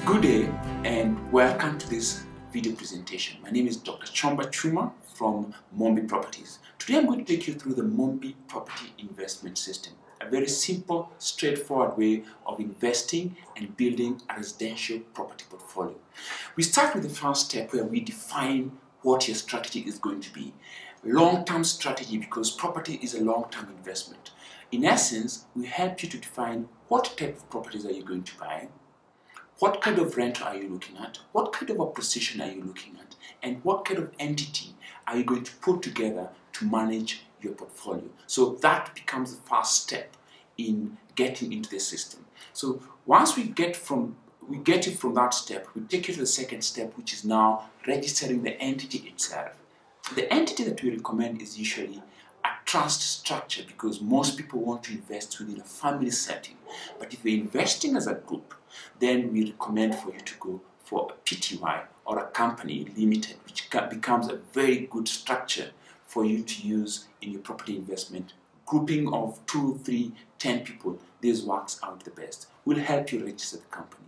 Good day and welcome to this video presentation. My name is Dr. Chuma from Mumbi Properties. Today I'm going to take you through the Mumbi Property Investment System, a very simple, straightforward way of investing and building a residential property portfolio. We start with the first step where we define what your strategy is going to be. Long-term strategy, because property is a long-term investment. In essence, we help you to define what type of properties are you going to buy, what kind of rent are you looking at, what kind of a position are you looking at, and what kind of entity are you going to put together to manage your portfolio. So that becomes the first step in getting into the system. So once we get you from that step, we take you to the second step, which is now registering the entity itself. The entity that we recommend is usually a trust structure, because most people want to invest within a family setting. But if you're investing as a group, then we recommend for you to go for a PTY or a company limited, which becomes a very good structure for you to use in your property investment. Grouping of 2, 3, 10 people, this works out the best. We'll help you register the company.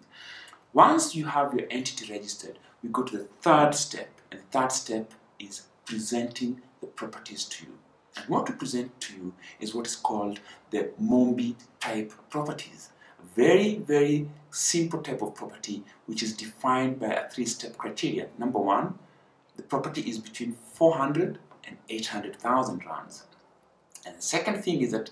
Once you have your entity registered, we go to the third step, and the third step is presenting the properties to you. And what we present to you is what is called the Mumbi type properties. A very, very simple type of property which is defined by a 3-step criteria. Number one, the property is between 400 and 800,000 rands. And the second thing is that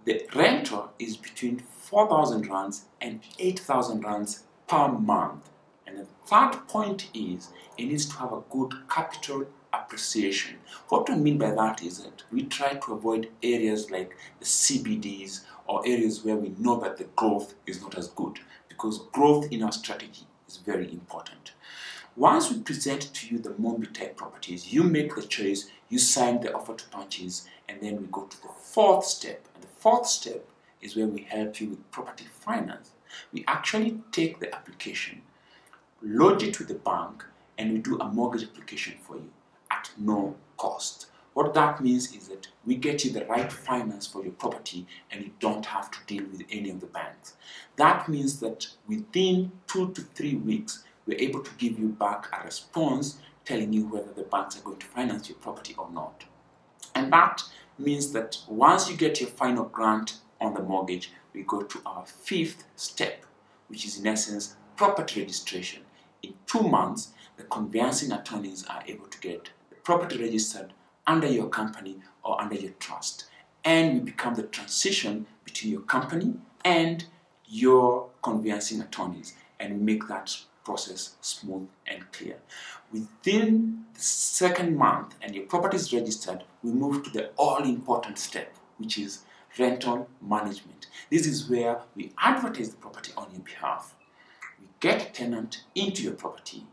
the rental is between 4,000 rands and 8,000 rands per month. And the third point is it needs to have a good capital appreciation. What I mean by that is that we try to avoid areas like the CBDs or areas where we know that the growth is not as good, because growth in our strategy is very important. Once we present to you the Mumbi type properties, you make the choice, you sign the offer to purchase, and then we go to the fourth step. And the fourth step is where we help you with property finance. We actually take the application, lodge it with the bank, and we do a mortgage application for you at no cost. What that means is that we get you the right finance for your property and you don't have to deal with any of the banks. That means that within 2 to 3 weeks, we're able to give you back a response telling you whether the banks are going to finance your property or not. And that means that once you get your final grant on the mortgage, we go to our 5th step, which is in essence property registration. In 2 months, the conveyancing attorneys are able to get the property registered under your company or under your trust. And we become the transition between your company and your conveyancing attorneys. And we make that process smooth and clear. Within the 2nd month and your property is registered, we move to the all-important step, which is rental management. This is where we advertise the property on your behalf. We get a tenant into your property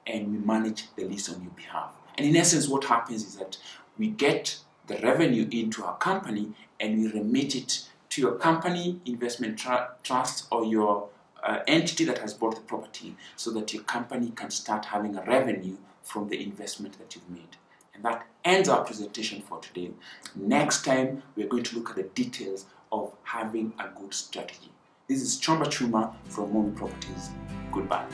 and we manage the lease on your behalf. And in essence, what happens is that we get the revenue into our company and we remit it to your company, investment trust, or your entity that has bought the property, so that your company can start having a revenue from the investment that you've made. And that ends our presentation for today. Next time, we're going to look at the details of having a good strategy. This is Chuma from Mumbi Properties. Goodbye.